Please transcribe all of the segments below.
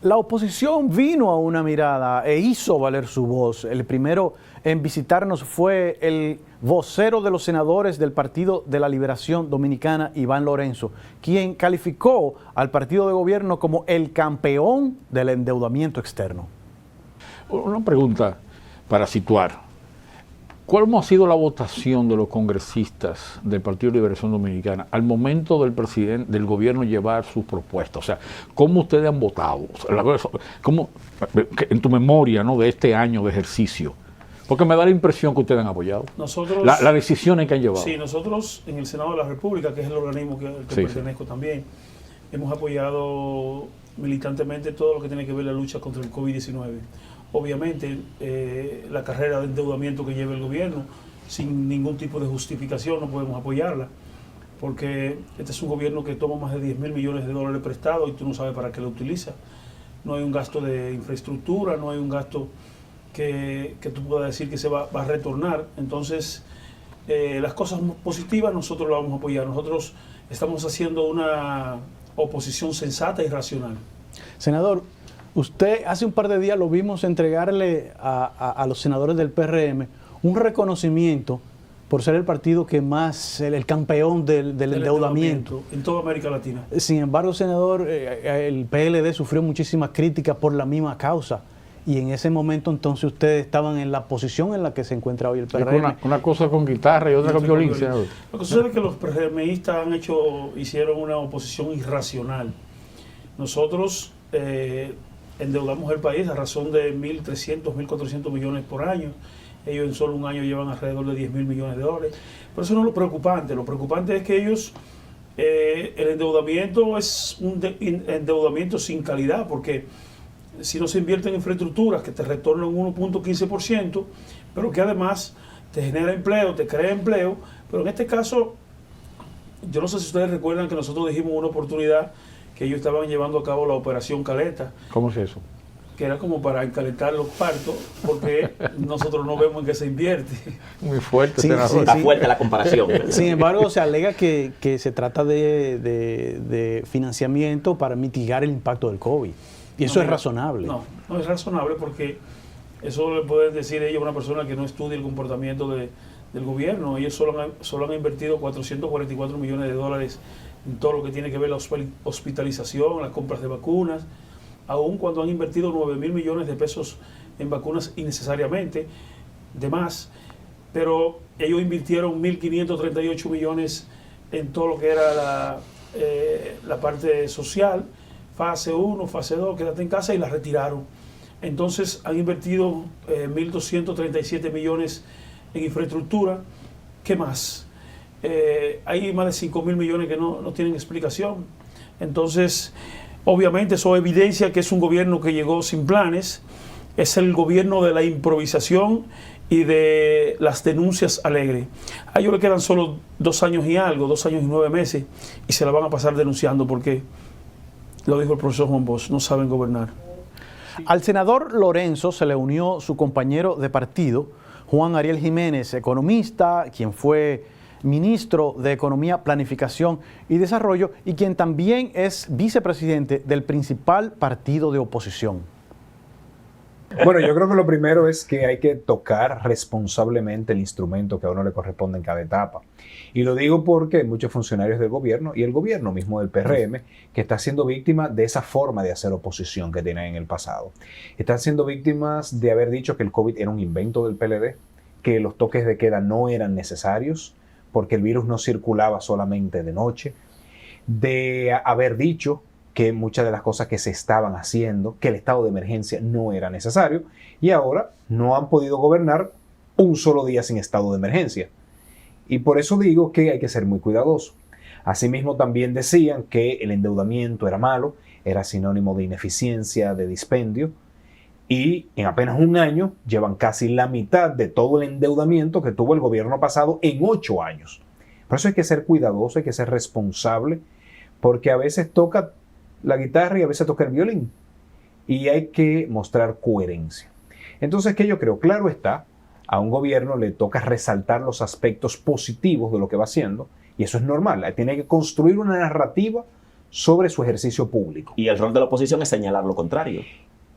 La oposición vino a una mirada e hizo valer su voz. El primero en visitarnos fue el vocero de los senadores del Partido de la Liberación Dominicana, Iván Lorenzo, quien calificó al partido de gobierno como el campeón del endeudamiento externo. Una pregunta para situar. ¿Cómo ha sido la votación de los congresistas del Partido de Liberación Dominicana al momento del gobierno llevar sus propuestas? O sea, ¿cómo ustedes han votado? ¿Cómo, en tu memoria, ¿no?, de este año de ejercicio? Porque me da la impresión que ustedes han apoyado nosotros, las decisiones que han llevado. Sí, nosotros en el Senado de la República, que es el organismo que pertenezco también, hemos apoyado militantemente todo lo que tiene que ver la lucha contra el COVID-19. Obviamente, la carrera de endeudamiento que lleva el gobierno, sin ningún tipo de justificación, no podemos apoyarla, porque este es un gobierno que toma más de 10.000 millones de dólares prestados y tú no sabes para qué lo utiliza. No hay un gasto de infraestructura, no hay un gasto que tú puedas decir que se va a retornar. Entonces, las cosas positivas nosotros las vamos a apoyar. Nosotros estamos haciendo una oposición sensata y racional. Senador, usted hace un par de días lo vimos entregarle a los senadores del PRM un reconocimiento por ser el partido que más, el campeón del endeudamiento en toda América Latina. Sin embargo, senador, el PLD sufrió muchísimas críticas por la misma causa. Y en ese momento entonces ustedes estaban en la posición en la que se encuentra hoy el PRM. Una cosa con guitarra y otra con violín. Lo que sucede es que los PRMistas hicieron una oposición irracional. Nosotros endeudamos el país a razón de 1.300, 1.400 millones por año. Ellos en solo un año llevan alrededor de 10.000 millones de dólares. Pero eso no es lo preocupante. Lo preocupante es que ellos, el endeudamiento es un endeudamiento sin calidad, porque si no se invierte en infraestructuras que te retornan un 1.15%, pero que además te genera empleo, te crea empleo. Pero en este caso, yo no sé si ustedes recuerdan que nosotros dijimos una oportunidad que ellos estaban llevando a cabo la operación Caleta. ¿Cómo es eso? Que era como para encalentar los partos, porque nosotros no vemos en qué se invierte. Muy fuerte. Sí, está fuerte la comparación. Sin embargo, se alega que se trata de financiamiento para mitigar el impacto del COVID. Y eso es razonable. No es razonable, porque eso le pueden decir ellos a una persona que no estudia el comportamiento del gobierno. Ellos solo han invertido 444 millones de dólares en todo lo que tiene que ver la hospitalización, las compras de vacunas, aun cuando han invertido 9.000 millones de pesos en vacunas innecesariamente, de más. Pero ellos invirtieron 1.538 millones en todo lo que era la parte social, fase 1, fase 2, quédate en casa, y la retiraron. Entonces han invertido 1.237 millones en infraestructura. ¿Qué más? Hay más de 5.000 millones que no tienen explicación. Entonces, obviamente eso evidencia que es un gobierno que llegó sin planes, es el gobierno de la improvisación y de las denuncias alegres. A ellos le quedan solo 2 años y algo, 2 años y 9 meses, y se la van a pasar denunciando porque, lo dijo el profesor Juan Bosch, no saben gobernar. Al senador Lorenzo se le unió su compañero de partido, Juan Ariel Jiménez, economista, quien fue ministro de Economía, Planificación y Desarrollo, y quien también es vicepresidente del principal partido de oposición. Bueno, yo creo que lo primero es que hay que tocar responsablemente el instrumento que a uno le corresponde en cada etapa. Y lo digo porque hay muchos funcionarios del gobierno y el gobierno mismo del PRM que está siendo víctima de esa forma de hacer oposición que tienen en el pasado. Están siendo víctimas de haber dicho que el COVID era un invento del PLD, que los toques de queda no eran necesarios porque el virus no circulaba solamente de noche, de haber dicho que muchas de las cosas que se estaban haciendo, que el estado de emergencia no era necesario, y ahora no han podido gobernar un solo día sin estado de emergencia. Y por eso digo que hay que ser muy cuidadoso. Asimismo, también decían que el endeudamiento era malo, era sinónimo de ineficiencia, de dispendio, y en apenas un año llevan casi la mitad de todo el endeudamiento que tuvo el gobierno pasado en 8 años. Por eso hay que ser cuidadoso, hay que ser responsable, porque a veces toca la guitarra y a veces toca el violín. Y hay que mostrar coherencia. Entonces, ¿qué yo creo? Claro está, a un gobierno le toca resaltar los aspectos positivos de lo que va haciendo, y eso es normal. Tiene que construir una narrativa sobre su ejercicio público. Y el rol de la oposición es señalar lo contrario.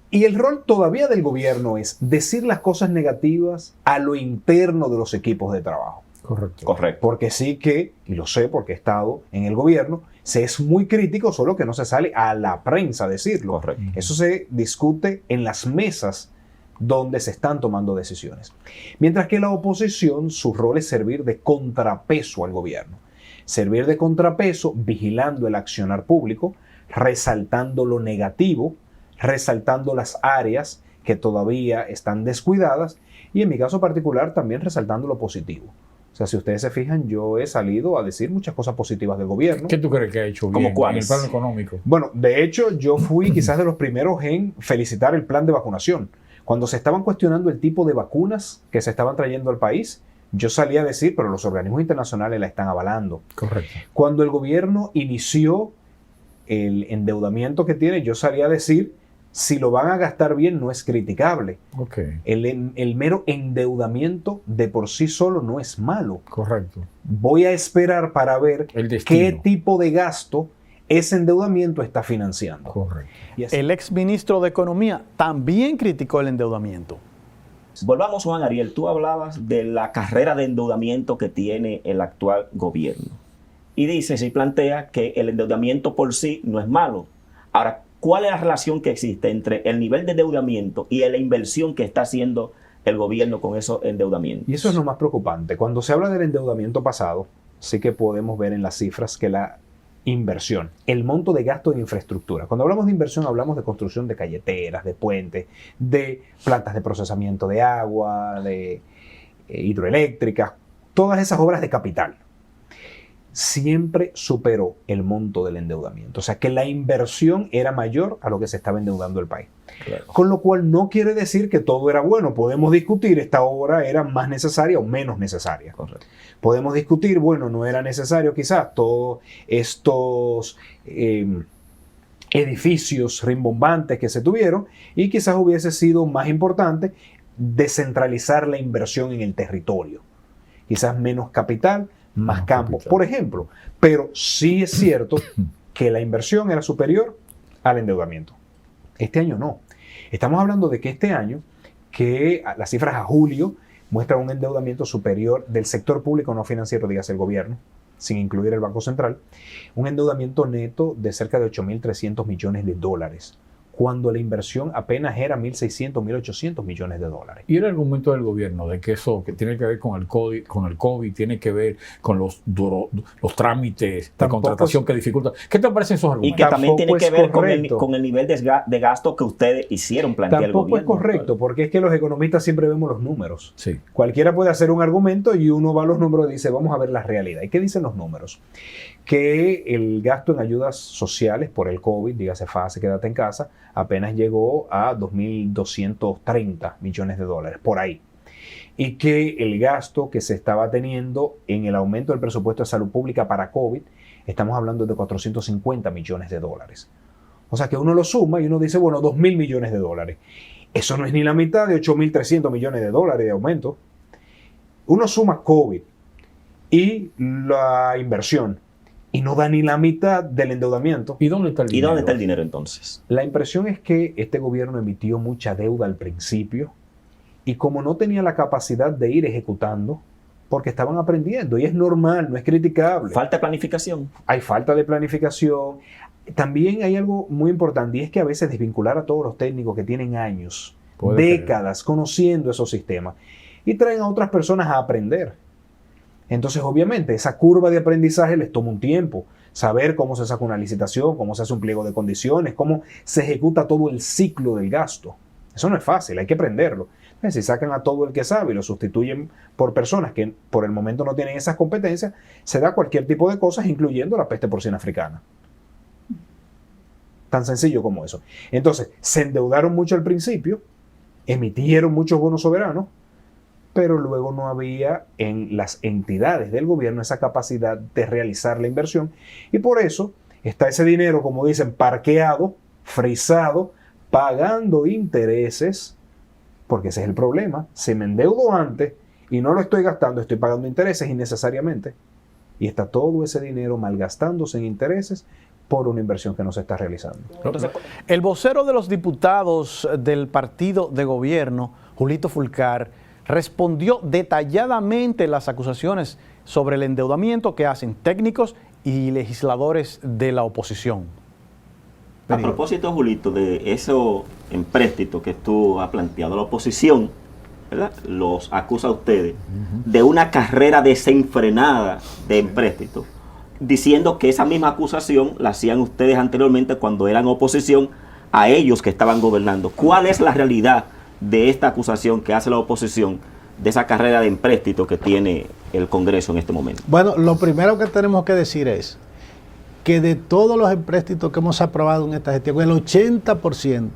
Y el rol todavía del gobierno es decir las cosas negativas a lo interno de los equipos de trabajo. Correcto. Correcto. Porque sí que, y lo sé porque he estado en el gobierno, se es muy crítico, solo que no se sale a la prensa a decirlo. Correcto. Eso se discute en las mesas donde se están tomando decisiones. Mientras que la oposición, su rol es servir de contrapeso al gobierno. Servir de contrapeso vigilando el accionar público, resaltando lo negativo, resaltando las áreas que todavía están descuidadas y en mi caso particular también resaltando lo positivo. O sea, si ustedes se fijan, yo he salido a decir muchas cosas positivas del gobierno. ¿Qué tú crees que ha hecho bien en el plano económico? Bueno, de hecho, yo fui quizás de los primeros en felicitar el plan de vacunación. Cuando se estaban cuestionando el tipo de vacunas que se estaban trayendo al país, yo salí a decir, pero los organismos internacionales la están avalando. Correcto. Cuando el gobierno inició el endeudamiento que tiene, yo salí a decir, si lo van a gastar bien no es criticable. Okay. El mero endeudamiento de por sí solo no es malo. Correcto. Voy a esperar para ver qué tipo de gasto ese endeudamiento está financiando. Correcto. El exministro de Economía también criticó el endeudamiento. Volvamos, Juan Ariel, tú hablabas de la carrera de endeudamiento que tiene el actual gobierno. Y dices y plantea que el endeudamiento por sí no es malo. Ahora, ¿cuál es la relación que existe entre el nivel de endeudamiento y la inversión que está haciendo el gobierno con esos endeudamientos? Y eso es lo más preocupante. Cuando se habla del endeudamiento pasado, sí que podemos ver en las cifras que la inversión, el monto de gasto en infraestructura. Cuando hablamos de inversión, hablamos de construcción de carreteras, de puentes, de plantas de procesamiento de agua, de hidroeléctricas, todas esas obras de capital. Siempre superó el monto del endeudamiento. O sea que la inversión era mayor a lo que se estaba endeudando el país. Claro. Con lo cual no quiere decir que todo era bueno. Podemos discutir, esta obra era más necesaria o menos necesaria. Correcto. Podemos discutir, bueno, no era necesario quizás todos estos edificios rimbombantes que se tuvieron y quizás hubiese sido más importante descentralizar la inversión en el territorio. Quizás menos capital, más campo, por ejemplo. Pero sí es cierto que la inversión era superior al endeudamiento. Este año no. Estamos hablando de que este año, que las cifras a julio muestran un endeudamiento superior del sector público no financiero, dígase el gobierno, sin incluir el Banco Central, un endeudamiento neto de cerca de 8.300 millones de dólares, cuando la inversión apenas era 1.600, 1.800 millones de dólares. Y el argumento del gobierno de que eso que tiene que ver con el COVID, tiene que ver con los trámites de contratación que dificultan. ¿Qué te parecen esos argumentos? Y que también tiene que ver con el nivel de gasto que ustedes hicieron plantear el gobierno. Tampoco es correcto, porque es que los economistas siempre vemos los números. Sí. Cualquiera puede hacer un argumento y uno va a los números y dice, vamos a ver la realidad. ¿Y qué dicen los números? Que el gasto en ayudas sociales por el COVID, dígase FASE, quédate en casa, apenas llegó a 2.230 millones de dólares, por ahí. Y que el gasto que se estaba teniendo en el aumento del presupuesto de salud pública para COVID, estamos hablando de 450 millones de dólares. O sea que uno lo suma y uno dice, bueno, 2.000 millones de dólares. Eso no es ni la mitad de 8.300 millones de dólares de aumento. Uno suma COVID y la inversión y no da ni la mitad del endeudamiento. ¿Y dónde está el dinero? ¿Y dónde está el dinero entonces? La impresión es que este gobierno emitió mucha deuda al principio y como no tenía la capacidad de ir ejecutando, porque estaban aprendiendo y es normal, no es criticable. ¿Falta de planificación? Hay falta de planificación. También hay algo muy importante y es que a veces desvincular a todos los técnicos que tienen años, décadas conociendo esos sistemas y traen a otras personas a aprender. Entonces, obviamente, esa curva de aprendizaje les toma un tiempo. Saber cómo se saca una licitación, cómo se hace un pliego de condiciones, cómo se ejecuta todo el ciclo del gasto. Eso no es fácil, hay que aprenderlo. Entonces, si sacan a todo el que sabe y lo sustituyen por personas que por el momento no tienen esas competencias, se da cualquier tipo de cosas, incluyendo la peste porcina africana. Tan sencillo como eso. Entonces, se endeudaron mucho al principio, emitieron muchos bonos soberanos, pero luego no había en las entidades del gobierno esa capacidad de realizar la inversión y por eso está ese dinero, como dicen, parqueado, frisado, pagando intereses, porque ese es el problema. Se me endeudo antes y no lo estoy gastando, estoy pagando intereses innecesariamente y está todo ese dinero malgastándose en intereses por una inversión que no se está realizando. Entonces, El vocero de los diputados del partido de gobierno, Julito Fulcar, respondió detalladamente las acusaciones sobre el endeudamiento que hacen técnicos y legisladores de la oposición. a propósito, Julito, de eso empréstito que tú has planteado, la oposición, ¿verdad?, los acusa a ustedes de una carrera desenfrenada de empréstito, diciendo que esa misma acusación la hacían ustedes anteriormente cuando eran oposición a ellos que estaban gobernando. ¿Cuál es la realidad de esta acusación que hace la oposición de esa carrera de empréstito que tiene el Congreso en este momento? Bueno, lo primero que tenemos que decir es que de todos los empréstitos que hemos aprobado en esta gestión, el 80%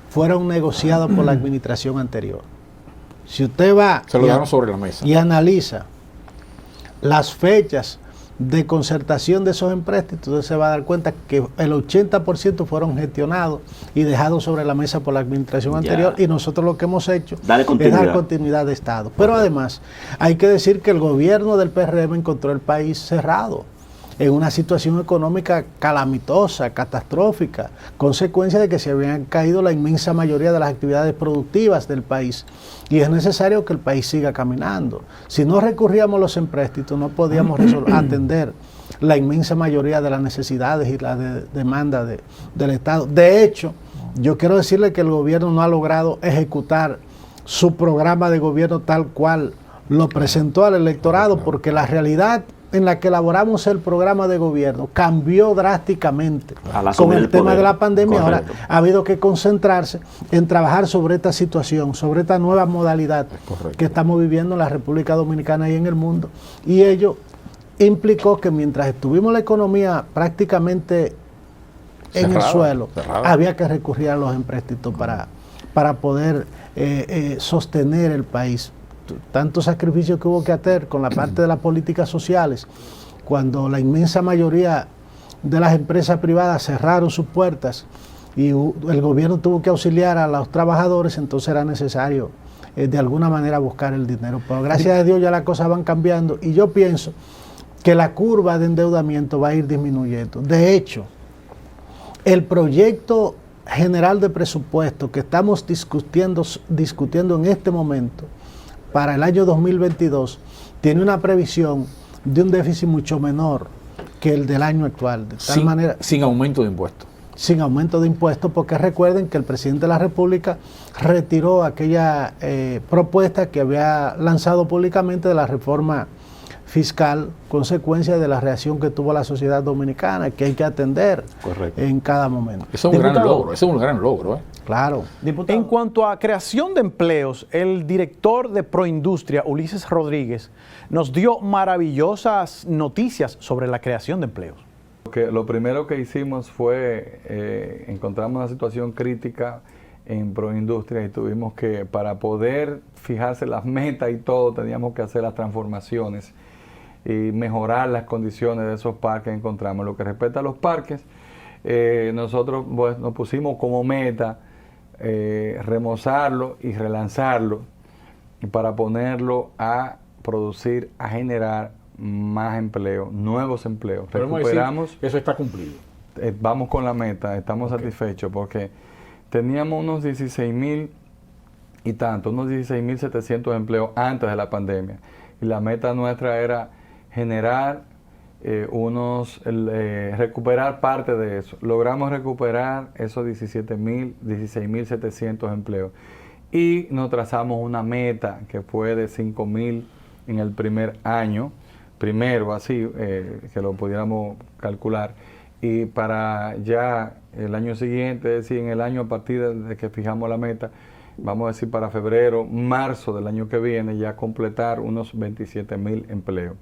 fueron negociados por la administración anterior. Si usted va Se lo dejaron sobre la mesa. y analiza las fechas de concertación de esos empréstitos, usted se va a dar cuenta que el 80% fueron gestionados y dejados sobre la mesa por la administración anterior, y nosotros lo que hemos hecho es dar continuidad de Estado. Pero además hay que decir que el gobierno del PRM encontró el país cerrado, en una situación económica calamitosa, catastrófica, consecuencia de que se habían caído la inmensa mayoría de las actividades productivas del país. Y es necesario que el país siga caminando. Si no recurríamos a los empréstitos, no podíamos atender la inmensa mayoría de las necesidades y las demandas del Estado. De hecho, yo quiero decirle que el gobierno no ha logrado ejecutar su programa de gobierno tal cual lo presentó al electorado, porque la realidad en la que elaboramos el programa de gobierno cambió drásticamente con el tema de la pandemia. Correcto. Ahora ha habido que concentrarse en trabajar sobre esta situación, sobre esta nueva modalidad que estamos viviendo en la República Dominicana y en el mundo. Y ello implicó que mientras estuvimos la economía prácticamente en el suelo, había que recurrir a los empréstitos para poder sostener el país. Tantos sacrificios que hubo que hacer con la parte de las políticas sociales, cuando la inmensa mayoría de las empresas privadas cerraron sus puertas y el gobierno tuvo que auxiliar a los trabajadores, entonces era necesario de alguna manera buscar el dinero. Pero gracias a Dios ya las cosas van cambiando y yo pienso que la curva de endeudamiento va a ir disminuyendo. De hecho, el proyecto general de presupuesto que estamos discutiendo en este momento para el año 2022 tiene una previsión de un déficit mucho menor que el del año actual. De tal manera, sin aumento de impuestos. Sin aumento de impuestos, porque recuerden que el presidente de la República retiró aquella propuesta que había lanzado públicamente de la reforma fiscal, consecuencia de la reacción que tuvo la sociedad dominicana, que hay que atender en cada momento. Eso es un gran logro, eso es un gran logro. Claro. En cuanto a creación de empleos, el director de Proindustria, Ulises Rodríguez, nos dio maravillosas noticias sobre la creación de empleos. Lo primero que hicimos fue, encontramos una situación crítica en Proindustria y tuvimos que, para poder fijarse las metas y todo, teníamos que hacer las transformaciones y mejorar las condiciones de esos parques que encontramos. Lo que respecta a los parques, nosotros pues, nos pusimos como meta remozarlo y relanzarlo para ponerlo a producir, a generar más empleo, nuevos empleos. Recuperamos, eso está cumplido. Vamos con la meta, estamos satisfechos porque teníamos unos 16,000 y tanto, unos 16,700 empleos antes de la pandemia. Y la meta nuestra era generar recuperar parte de eso. Logramos recuperar esos 16,700 empleos. Y nos trazamos una meta que fue de 5,000 en el primer año, primero así, que lo pudiéramos calcular. Y para ya el año siguiente, es decir, en el año a partir de que fijamos la meta, vamos a decir para febrero, marzo del año que viene, ya completar unos 27,000 empleos.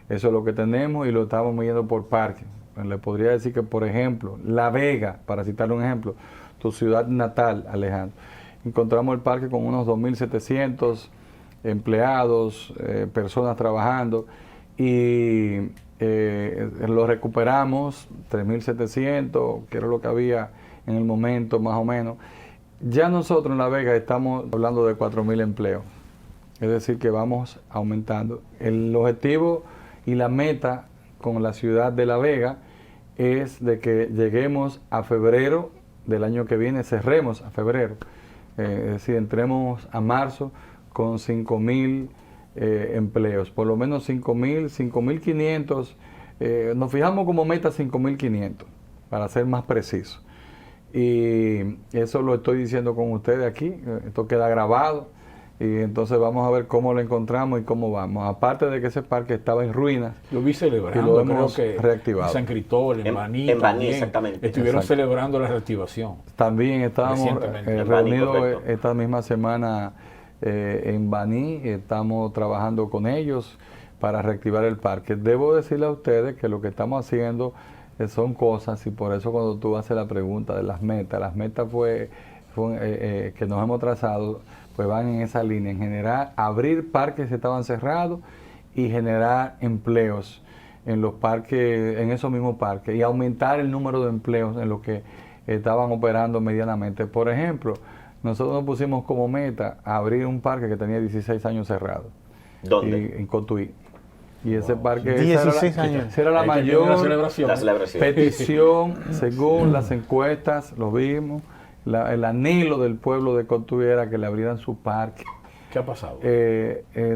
Eso es lo que tenemos y lo estamos midiendo por parque. Le podría decir que, por ejemplo, La Vega, para citar un ejemplo, tu ciudad natal, Alejandro, encontramos el parque con unos 2,700 empleados, personas trabajando, y lo recuperamos, 3,700, que era lo que había en el momento más o menos. Ya nosotros en La Vega estamos hablando de 4,000 empleos, es decir que vamos aumentando. El objetivo y la meta con la ciudad de La Vega es de que lleguemos a febrero del año que viene, cerremos a febrero, es decir, entremos a marzo con 5.000 empleos, por lo menos 5.500, nos fijamos como meta 5.500, para ser más preciso. Y eso lo estoy diciendo con ustedes aquí, esto queda grabado, y entonces vamos a ver cómo lo encontramos y cómo vamos. Aparte de que ese parque estaba en ruinas, Yo vi y celebrando, lo creo hemos que reactivado. en San Cristóbal, en Baní, en Baní, también exactamente. estuvieron Exacto. celebrando la reactivación. También estábamos Recientemente. En Baní, reunidos correcto. esta misma semana en Baní, estamos trabajando con ellos para reactivar el parque. Debo decirle a ustedes que lo que estamos haciendo son cosas, y por eso cuando tú haces la pregunta de las metas que nos hemos trazado, pues van en esa línea, en generar, abrir parques que estaban cerrados y generar empleos en los parques, en esos mismos parques, y aumentar el número de empleos en los que estaban operando medianamente. Por ejemplo, nosotros nos pusimos como meta abrir un parque que tenía 16 años cerrado. ¿Dónde? En Cotuí. Y ese parque, 16 años. esa era la Ahí terminó la mayor celebración. La celebración. petición, según las encuestas, lo vimos, el anhelo del pueblo de Cotuí era que le abrieran su parque. ¿Qué ha pasado?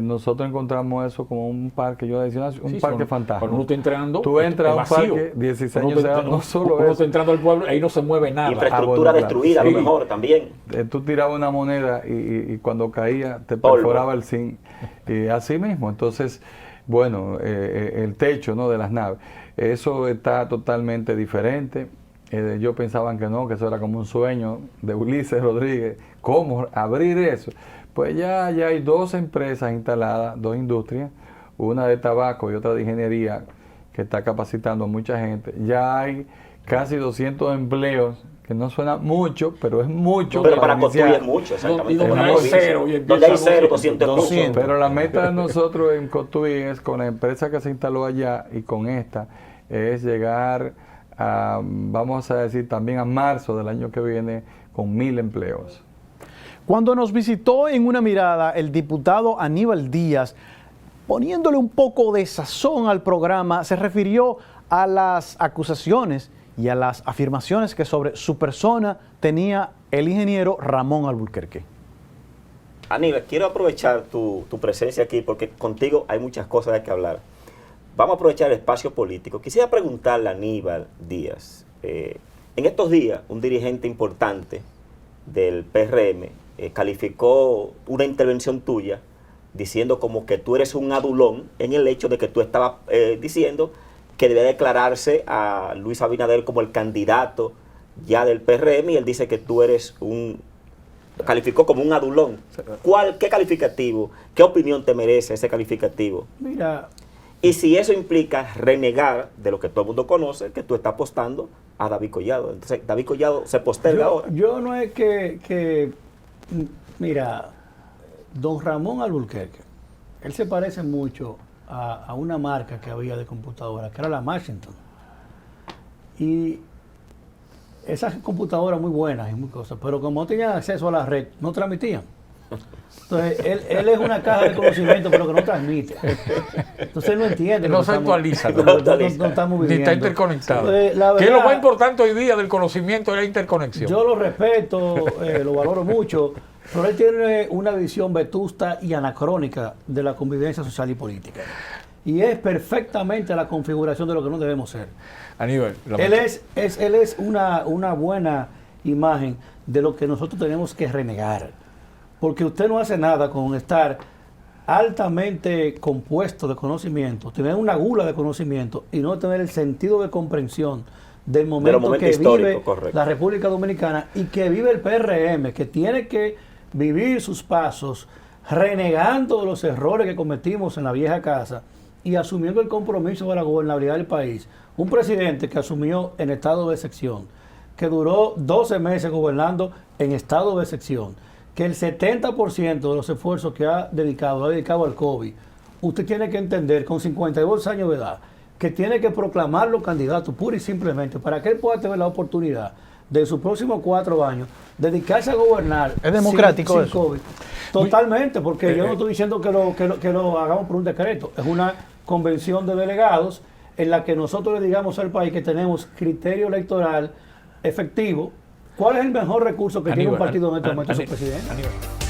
Nosotros encontramos eso como un parque, yo decía, un Sí, parque cuando fantástico. uno está entrando, Tú entras a un es vacío. parque, 16 Uno años, está- no solo uno eso. está entrando al pueblo, ahí no se mueve nada. Infraestructura bueno, destruida, claro. a lo mejor también. Tú tirabas una moneda y cuando caía te Polvo. perforaba el zinc. Y así mismo, entonces, bueno, el techo, ¿no?, de las naves, eso está totalmente diferente. Yo pensaba que no, que eso era como un sueño de Ulises Rodríguez. ¿Cómo abrir eso? Pues ya hay 2 empresas instaladas, 2 industrias, una de tabaco y otra de ingeniería, que está capacitando a mucha gente. Ya hay casi 200 empleos, que no suena mucho, pero es mucho. Pero para Cotuí iniciar. es mucho, Y exactamente. donde hay Una provincia. cero, y empieza Donde hay a 0, 200. 200. Pero la meta de nosotros en Cotuí es, con la empresa que se instaló allá y con esta, es llegar a, vamos a decir, también a marzo del año que viene con 1.000 empleos. Cuando nos visitó en una mirada el diputado Aníbal Díaz, poniéndole un poco de sazón al programa, se refirió a las acusaciones y a las afirmaciones que sobre su persona tenía el ingeniero Ramón Alburquerque. Aníbal, quiero aprovechar tu presencia aquí porque contigo hay muchas cosas de que hablar. Vamos a aprovechar el espacio político. Quisiera preguntarle a Aníbal Díaz. En estos días, un dirigente importante del PRM calificó una intervención tuya diciendo como que tú eres un adulón en el hecho de que tú estabas diciendo que debe declararse a Luis Abinader como el candidato ya del PRM, y él dice que tú eres calificó como un adulón. ¿Qué calificativo, qué opinión te merece ese calificativo? Mira, Y si eso implica renegar de lo que todo el mundo conoce, que tú estás apostando a David Collado. Entonces, David Collado se posterga ahora. yo no es mira, don Ramón Alburquerque, él se parece mucho a una marca que había de computadora, que era la Washington. Y esas computadoras muy buenas y muy cosas, pero como no tenían acceso a la red, no transmitían. Entonces, él es una caja de conocimiento, pero que no transmite. Entonces, él no entiende. No lo que se estamos- actualiza, lo ¿no? que no estamos Ni está viviendo. interconectado. Entonces, la ¿Qué es lo verdad, más importante hoy día del conocimiento? Es la interconexión. yo lo respeto, lo valoro mucho, pero él tiene una visión vetusta y anacrónica de la convivencia social y política. Y es perfectamente la configuración de lo que no debemos ser. Aníbal, Él es una buena imagen de lo que nosotros tenemos que renegar. Porque usted no hace nada con estar altamente compuesto de conocimiento, tener una gula de conocimiento y no tener el sentido de comprensión del momento momento que histórico, vive correcto. la República Dominicana y que vive el PRM, que tiene que vivir sus pasos renegando de los errores que cometimos en la vieja casa y asumiendo el compromiso de la gobernabilidad del país. Un presidente que asumió en estado de excepción, que duró 12 meses gobernando en estado de excepción, que el 70% de los esfuerzos que ha dedicado al COVID. Usted tiene que entender, con 52 años de edad, que tiene que proclamarlo candidato pura y simplemente para que él pueda tener la oportunidad de sus próximos 4 años dedicarse a gobernar. Es democrático sin eso. COVID. Totalmente, porque yo no estoy diciendo que lo hagamos por un decreto. Es una convención de delegados en la que nosotros le digamos al país que tenemos criterio electoral efectivo, ¿cuál es el mejor recurso que tiene un partido en este momento, su presidente? Aníbal.